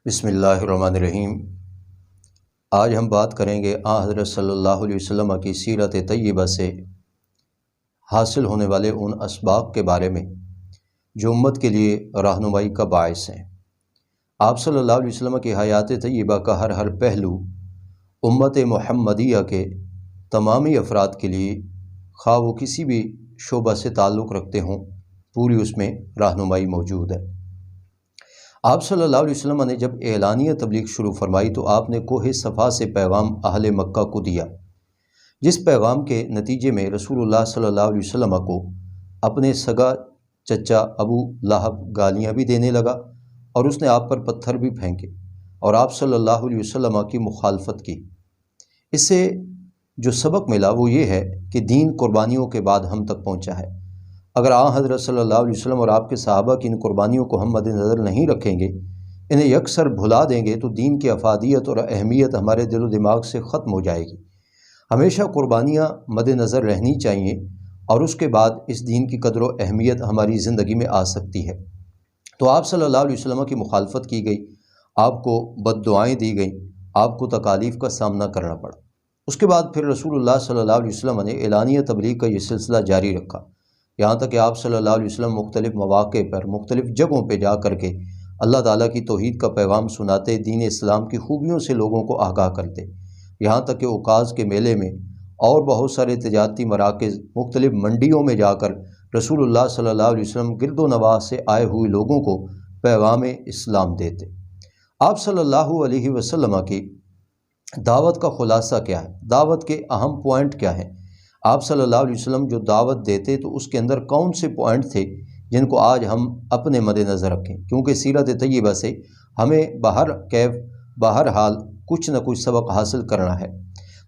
بسم اللہ الرحمن الرحیم۔ آج ہم بات کریں گے حضرت صلی اللہ علیہ وسلم کی سیرت طیبہ سے حاصل ہونے والے ان اسباق کے بارے میں جو امت کے لیے رہنمائی کا باعث ہیں۔ آپ صلی اللہ علیہ وسلم کی حیات طیبہ کا ہر پہلو امت محمدیہ کے تمامی افراد کے لیے، خواہ وہ کسی بھی شعبہ سے تعلق رکھتے ہوں، پوری اس میں رہنمائی موجود ہے۔ آپ صلی اللہ علیہ وسلم نے جب اعلانیہ تبلیغ شروع فرمائی تو آپ نے کوہ صفا سے پیغام اہل مکہ کو دیا، جس پیغام کے نتیجے میں رسول اللہ صلی اللہ علیہ وسلم کو اپنے سگا چچا ابو لہب گالیاں بھی دینے لگا اور اس نے آپ پر پتھر بھی پھینکے اور آپ صلی اللہ علیہ وسلم کی مخالفت کی۔ اس سے جو سبق ملا وہ یہ ہے کہ دین قربانیوں کے بعد ہم تک پہنچا ہے۔ اگر حضرت صلی اللہ علیہ وسلم اور آپ کے صحابہ کی ان قربانیوں کو ہم مد نظر نہیں رکھیں گے، انہیں یکسر بھلا دیں گے، تو دین کی افادیت اور اہمیت ہمارے دل و دماغ سے ختم ہو جائے گی۔ ہمیشہ قربانیاں مد نظر رہنی چاہیے اور اس کے بعد اس دین کی قدر و اہمیت ہماری زندگی میں آ سکتی ہے۔ تو آپ صلی اللہ علیہ وسلم کی مخالفت کی گئی، آپ کو بد دعائیں دی گئیں، آپ کو تکالیف کا سامنا کرنا پڑا۔ اس کے بعد پھر رسول اللہ صلی اللہ علیہ وسلم نے اعلانیہ تبلیغ کا یہ سلسلہ جاری رکھا، یہاں تک کہ آپ صلی اللہ علیہ وسلم مختلف مواقع پر مختلف جگہوں پہ جا کر کے اللہ تعالیٰ کی توحید کا پیغام سناتے، دین اسلام کی خوبیوں سے لوگوں کو آگاہ کرتے، یہاں تک کہ اوقاز کے میلے میں اور بہت سارے تجارتی مراکز، مختلف منڈیوں میں جا کر رسول اللہ صلی اللہ علیہ وسلم گرد و نواح سے آئے ہوئے لوگوں کو پیغام اسلام دیتے۔ آپ صلی اللہ علیہ وسلم کی دعوت کا خلاصہ کیا ہے؟ دعوت کے اہم پوائنٹ کیا ہیں؟ آپ صلی اللہ علیہ وسلم جو دعوت دیتے تو اس کے اندر کون سے پوائنٹ تھے جن کو آج ہم اپنے مد نظر رکھیں؟ کیونکہ سیرت طیبہ سے ہمیں بہرحال کچھ نہ کچھ سبق حاصل کرنا ہے۔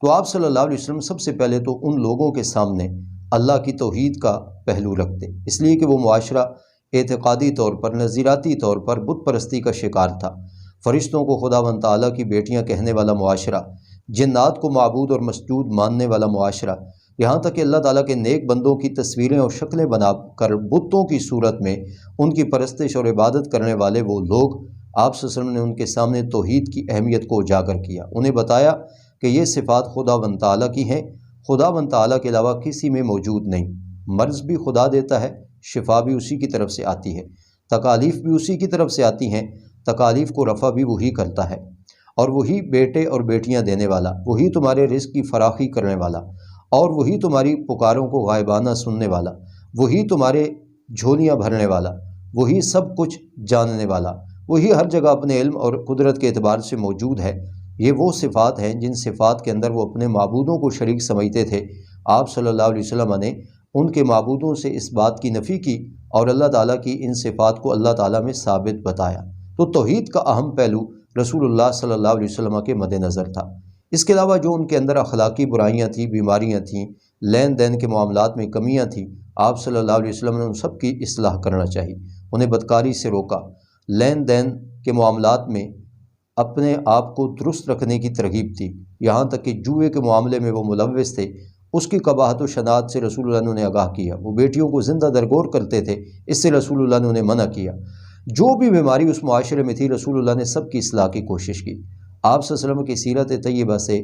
تو آپ صلی اللہ علیہ وسلم سب سے پہلے تو ان لوگوں کے سامنے اللہ کی توحید کا پہلو رکھتے، اس لیے کہ وہ معاشرہ اعتقادی طور پر، نظریاتی طور پر بت پرستی کا شکار تھا۔ فرشتوں کو خداوند تعالیٰ کی بیٹیاں کہنے والا معاشرہ، جنات کو معبود اور مسجود ماننے والا معاشرہ، یہاں تک کہ اللہ تعالیٰ کے نیک بندوں کی تصویریں اور شکلیں بنا کر بتوں کی صورت میں ان کی پرستش اور عبادت کرنے والے وہ لوگ، آپ صلی اللہ علیہ وسلم نے ان کے سامنے توحید کی اہمیت کو اجاگر کیا، انہیں بتایا کہ یہ صفات خداوند تعالیٰ کی ہیں، خداوند تعالیٰ کے علاوہ کسی میں موجود نہیں۔ مرض بھی خدا دیتا ہے، شفا بھی اسی کی طرف سے آتی ہے، تکالیف بھی اسی کی طرف سے آتی ہیں، تکالیف کو رفع بھی وہی کرتا ہے، اور وہی بیٹے اور بیٹیاں دینے والا، وہی تمہارے رزق کی فراخی کرنے والا، اور وہی تمہاری پکاروں کو غائبانہ سننے والا، وہی تمہارے جھولیاں بھرنے والا، وہی سب کچھ جاننے والا، وہی ہر جگہ اپنے علم اور قدرت کے اعتبار سے موجود ہے۔ یہ وہ صفات ہیں جن صفات کے اندر وہ اپنے معبودوں کو شریک سمجھتے تھے۔ آپ صلی اللہ علیہ وسلم نے ان کے معبودوں سے اس بات کی نفی کی اور اللہ تعالیٰ کی ان صفات کو اللہ تعالیٰ میں ثابت بتایا۔ تو توحید کا اہم پہلو رسول اللہ صلی اللہ علیہ وسلم کے مد نظر تھا۔ اس کے علاوہ جو ان کے اندر اخلاقی برائیاں تھیں، بیماریاں تھیں، لین دین کے معاملات میں کمیاں تھیں، آپ صلی اللہ علیہ وسلم نے ان سب کی اصلاح کرنا چاہیے، انہیں بدکاری سے روکا، لین دین کے معاملات میں اپنے آپ کو درست رکھنے کی ترغیب دی، یہاں تک کہ جوئے کے معاملے میں وہ ملوث تھے، اس کی قباحت و شناعت سے رسول اللہ نے انہیں آگاہ کیا، وہ بیٹیوں کو زندہ درگور کرتے تھے، اس سے رسول اللہ نے انہیں منع کیا۔ جو بھی بیماری اس معاشرے میں تھی رسول اللہ نے سب کی اصلاح کی کوشش کی۔ آپ صلی اللہ علیہ وسلم کی سیرت طیبہ سے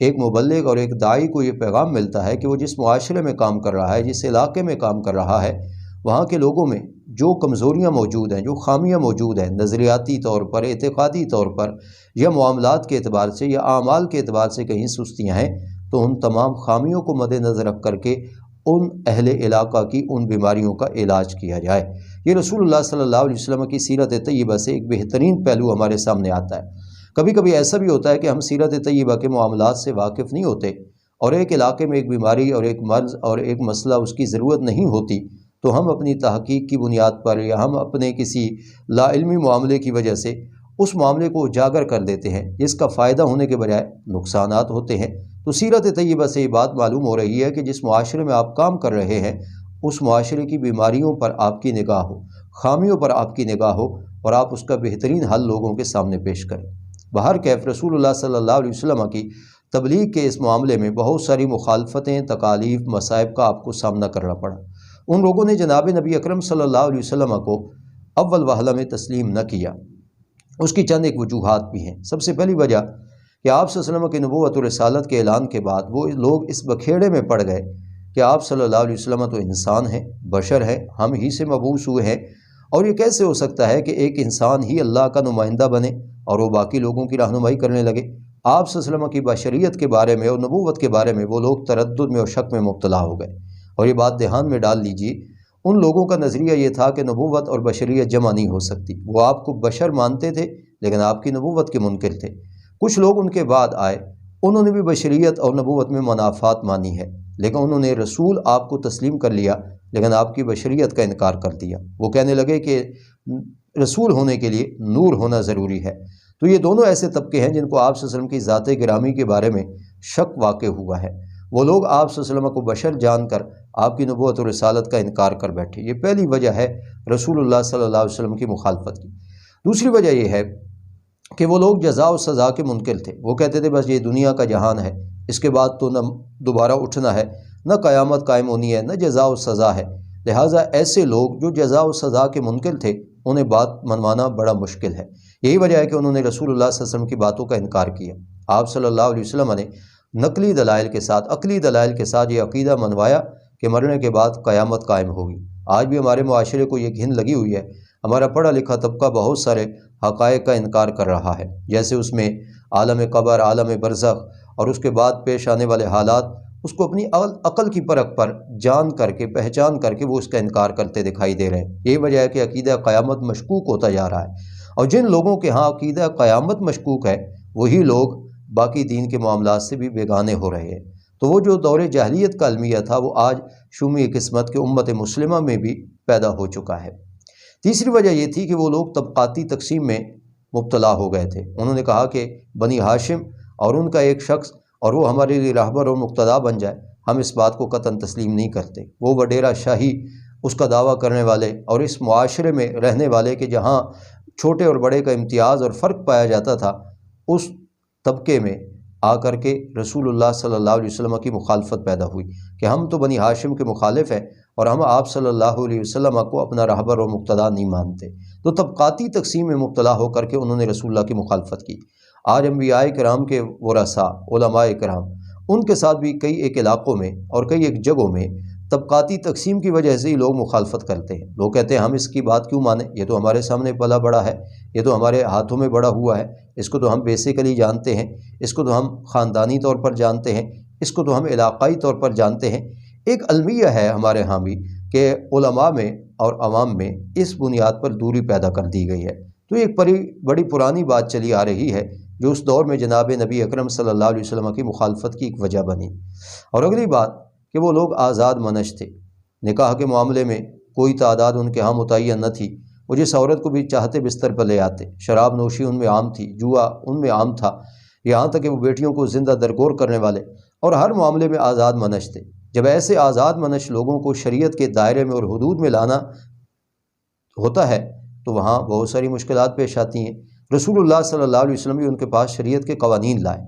ایک مبلغ اور ایک داعی کو یہ پیغام ملتا ہے کہ وہ جس معاشرے میں کام کر رہا ہے، جس علاقے میں کام کر رہا ہے، وہاں کے لوگوں میں جو کمزوریاں موجود ہیں، جو خامیاں موجود ہیں، نظریاتی طور پر، اعتقادی طور پر، یا معاملات کے اعتبار سے، یا اعمال کے اعتبار سے کہیں سستیاں ہیں، تو ان تمام خامیوں کو مد نظر رکھ کر کے ان اہل علاقہ کی ان بیماریوں کا علاج کیا جائے۔ یہ رسول اللہ صلی اللہ علیہ وسلم کی سیرت طیبہ سے ایک بہترین پہلو ہمارے سامنے آتا ہے۔ کبھی کبھی ایسا بھی ہوتا ہے کہ ہم سیرت طیبہ کے معاملات سے واقف نہیں ہوتے، اور ایک علاقے میں ایک بیماری اور ایک مرض اور ایک مسئلہ اس کی ضرورت نہیں ہوتی، تو ہم اپنی تحقیق کی بنیاد پر یا ہم اپنے کسی لا علمی معاملے کی وجہ سے اس معاملے کو اجاگر کر دیتے ہیں، جس کا فائدہ ہونے کے بجائے نقصانات ہوتے ہیں۔ تو سیرت طیبہ سے یہ بات معلوم ہو رہی ہے کہ جس معاشرے میں آپ کام کر رہے ہیں، اس معاشرے کی بیماریوں پر آپ کی نگاہ ہو، خامیوں پر آپ کی نگاہ ہو، اور آپ اس کا بہترین حل لوگوں کے سامنے پیش کریں۔ بہرکیف رسول اللہ صلی اللہ علیہ وسلم کی تبلیغ کے اس معاملے میں بہت ساری مخالفتیں، تکالیف، مصائب کا آپ کو سامنا کرنا پڑا۔ ان لوگوں نے جناب نبی اکرم صلی اللہ علیہ وسلم کو اول وہلہ میں تسلیم نہ کیا، اس کی چند ایک وجوہات بھی ہیں۔ سب سے پہلی وجہ کہ آپ صلی اللہ علیہ وسلم کی نبوت و رسالت کے اعلان کے بعد وہ لوگ اس بکھیڑے میں پڑ گئے کہ آپ صلی اللہ علیہ وسلم تو انسان ہیں، بشر ہیں، ہم ہی سے مبعوث ہوئے ہیں، اور یہ کیسے ہو سکتا ہے کہ ایک انسان ہی اللہ کا نمائندہ بنے اور وہ باقی لوگوں کی رہنمائی کرنے لگے۔ آپ صلی اللہ علیہ وسلم کی بشریت کے بارے میں اور نبوت کے بارے میں وہ لوگ تردد میں اور شک میں مبتلا ہو گئے۔ اور یہ بات دھیان میں ڈال لیجیے، ان لوگوں کا نظریہ یہ تھا کہ نبوت اور بشریت جمع نہیں ہو سکتی۔ وہ آپ کو بشر مانتے تھے لیکن آپ کی نبوت کے منکر تھے۔ کچھ لوگ ان کے بعد آئے، انہوں نے بھی بشریت اور نبوت میں منافات مانی ہے، لیکن انہوں نے رسول آپ کو تسلیم کر لیا لیکن آپ کی بشریت کا انکار کر دیا۔ وہ کہنے لگے کہ رسول ہونے کے لیے نور ہونا ضروری ہے۔ تو یہ دونوں ایسے طبقے ہیں جن کو آپ صلی اللہ علیہ وسلم کی ذات گرامی کے بارے میں شک واقع ہوا ہے۔ وہ لوگ آپ صلی اللہ علیہ وسلم کو بشر جان کر آپ کی نبوت و رسالت کا انکار کر بیٹھے۔ یہ پہلی وجہ ہے رسول اللہ صلی اللہ علیہ وسلم کی مخالفت کی۔ دوسری وجہ یہ ہے کہ وہ لوگ جزا و سزا کے منکر تھے۔ وہ کہتے تھے بس یہ دنیا کا جہان ہے، اس کے بعد تو نہ دوبارہ اٹھنا ہے، نہ قیامت قائم ہونی ہے، نہ جزا و سزا ہے۔ لہٰذا ایسے لوگ جو جزا و سزا کے منکر تھے انہیں بات منوانا بڑا مشکل ہے۔ یہی وجہ ہے کہ انہوں نے رسول اللہ صلی اللہ علیہ وسلم کی باتوں کا انکار کیا۔ آپ صلی اللہ علیہ وسلم نے نقلی دلائل کے ساتھ، عقلی دلائل کے ساتھ یہ عقیدہ منوایا کہ مرنے کے بعد قیامت قائم ہوگی۔ آج بھی ہمارے معاشرے کو یہ گھن لگی ہوئی ہے، ہمارا پڑھا لکھا طبقہ بہت سارے حقائق کا انکار کر رہا ہے، جیسے اس میں عالم قبر، عالم برزخ اور اس کے بعد پیش آنے والے حالات، اس کو اپنی عقل کی پرکھ پر جان کر کے، پہچان کر کے وہ اس کا انکار کرتے دکھائی دے رہے ہیں۔ یہی وجہ ہے کہ عقیدہ قیامت مشکوک ہوتا جا رہا ہے، اور جن لوگوں کے ہاں عقیدہ قیامت مشکوک ہے وہی لوگ باقی دین کے معاملات سے بھی بیگانے ہو رہے ہیں۔ تو وہ جو دور جاہلیت کا المیہ تھا وہ آج شومی قسمت کے امت مسلمہ میں بھی پیدا ہو چکا ہے۔ تیسری وجہ یہ تھی کہ وہ لوگ طبقاتی تقسیم میں مبتلا ہو گئے تھے۔ انہوں نے کہا کہ بنی ہاشم اور ان کا ایک شخص اور وہ ہمارے لیے راہبر اور مقتدا بن جائے، ہم اس بات کو قطعاً تسلیم نہیں کرتے۔ وہ وڈیرہ شاہی اس کا دعویٰ کرنے والے اور اس معاشرے میں رہنے والے کہ جہاں چھوٹے اور بڑے کا امتیاز اور فرق پایا جاتا تھا، اس طبقے میں آ کر کے رسول اللہ صلی اللہ علیہ وسلم کی مخالفت پیدا ہوئی کہ ہم تو بنی ہاشم کے مخالف ہیں اور ہم آپ صلی اللہ علیہ وسلم کو اپنا راہبر اور مقتدا نہیں مانتے۔ تو طبقاتی تقسیم میں مبتلا ہو کر کے انہوں نے رسول اللہ کی مخالفت کی۔ آج انبیاء کرام کے ورثاء، علماء کرام، ان کے ساتھ بھی کئی ایک علاقوں میں اور کئی ایک جگہوں میں طبقاتی تقسیم کی وجہ سے ہی لوگ مخالفت کرتے ہیں۔ لوگ کہتے ہیں ہم اس کی بات کیوں مانیں، یہ تو ہمارے سامنے پلا بڑا ہے، یہ تو ہمارے ہاتھوں میں بڑا ہوا ہے، اس کو تو ہم بیسیکلی جانتے ہیں، اس کو تو ہم خاندانی طور پر جانتے ہیں، اس کو تو ہم علاقائی طور پر جانتے ہیں۔ ایک المیہ ہے ہمارے ہاں بھی کہ علماء میں اور عوام میں اس بنیاد پر دوری پیدا کر دی گئی ہے۔ تو یہ ایک بڑی پرانی بات چلی آ رہی ہے جو اس دور میں جناب نبی اکرم صلی اللہ علیہ وسلم کی مخالفت کی ایک وجہ بنی۔ اور اگلی بات کہ وہ لوگ آزاد منش تھے، نکاح کے معاملے میں کوئی تعداد ان کے ہاں متعین نہ تھی، وہ جس عورت کو بھی چاہتے بستر پر لے آتے۔ شراب نوشی ان میں عام تھی، جوا ان میں عام تھا، یہاں تک کہ وہ بیٹیوں کو زندہ درگور کرنے والے اور ہر معاملے میں آزاد منش تھے۔ جب ایسے آزاد منش لوگوں کو شریعت کے دائرے میں اور حدود میں لانا ہوتا ہے تو وہاں بہت ساری مشکلات پیش آتی ہیں۔ رسول اللہ صلی اللہ علیہ وسلم بھی ان کے پاس شریعت کے قوانین لائے،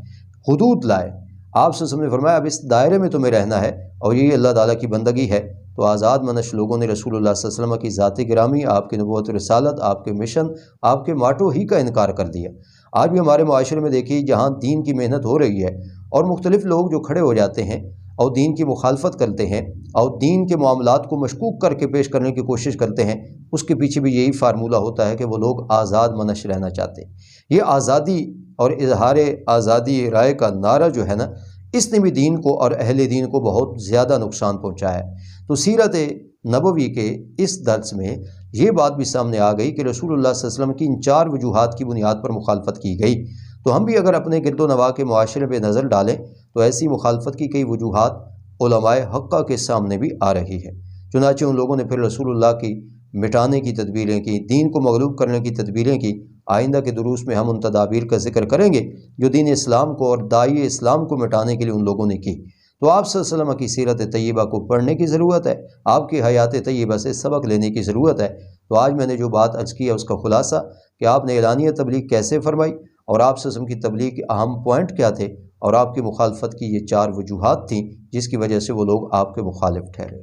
حدود لائے۔ آپ صلی اللہ علیہ وسلم نے فرمایا اب اس دائرے میں تمہیں رہنا ہے اور یہی اللہ تعالیٰ کی بندگی ہے۔ تو آزاد منش لوگوں نے رسول اللہ صلی اللہ علیہ وسلم کی ذات گرامی، آپ کی نبوت و رسالت، آپ کے مشن، آپ کے ماٹو ہی کا انکار کر دیا۔ آج بھی ہمارے معاشرے میں دیکھیے جہاں دین کی محنت ہو رہی ہے اور مختلف لوگ جو کھڑے ہو جاتے ہیں اور دین کی مخالفت کرتے ہیں اور دین کے معاملات کو مشکوک کر کے پیش کرنے کی کوشش کرتے ہیں، اس کے پیچھے بھی یہی فارمولہ ہوتا ہے کہ وہ لوگ آزاد منش رہنا چاہتے ہیں۔ یہ آزادی اور اظہار آزادی رائے کا نعرہ جو ہے نا، اس نے بھی دین کو اور اہل دین کو بہت زیادہ نقصان پہنچایا ہے۔ تو سیرت نبوی کے اس درس میں یہ بات بھی سامنے آ گئی کہ رسول اللہ صلی اللہ علیہ وسلم کی ان 4 وجوہات کی بنیاد پر مخالفت کی گئی۔ تو ہم بھی اگر اپنے گرد و نواح کے معاشرے پہ نظر ڈالیں تو ایسی مخالفت کی کئی وجوہات علماء حقہ کے سامنے بھی آ رہی ہے۔ چنانچہ ان لوگوں نے پھر رسول اللہ کی مٹانے کی تدبیریں کی، دین کو مغلوب کرنے کی تدبیریں کی۔ آئندہ کے دروس میں ہم ان تدابیر کا ذکر کریں گے جو دین اسلام کو اور داعی اسلام کو مٹانے کے لیے ان لوگوں نے کی۔ تو آپ صلی اللہ علیہ وسلم کی سیرت طیبہ کو پڑھنے کی ضرورت ہے، آپ کی حیات طیبہ سے سبق لینے کی ضرورت ہے۔ تو آج میں نے جو بات عرض کی ہے اس کا خلاصہ کہ آپ نے اعلانیہ تبلیغ کیسے فرمائی اور آپ صلی اللہ علیہ وسلم کی تبلیغ کے اہم پوائنٹ کیا تھے، اور آپ کی مخالفت کی یہ 4 وجوہات تھیں جس کی وجہ سے وہ لوگ آپ کے مخالف ٹھہرے۔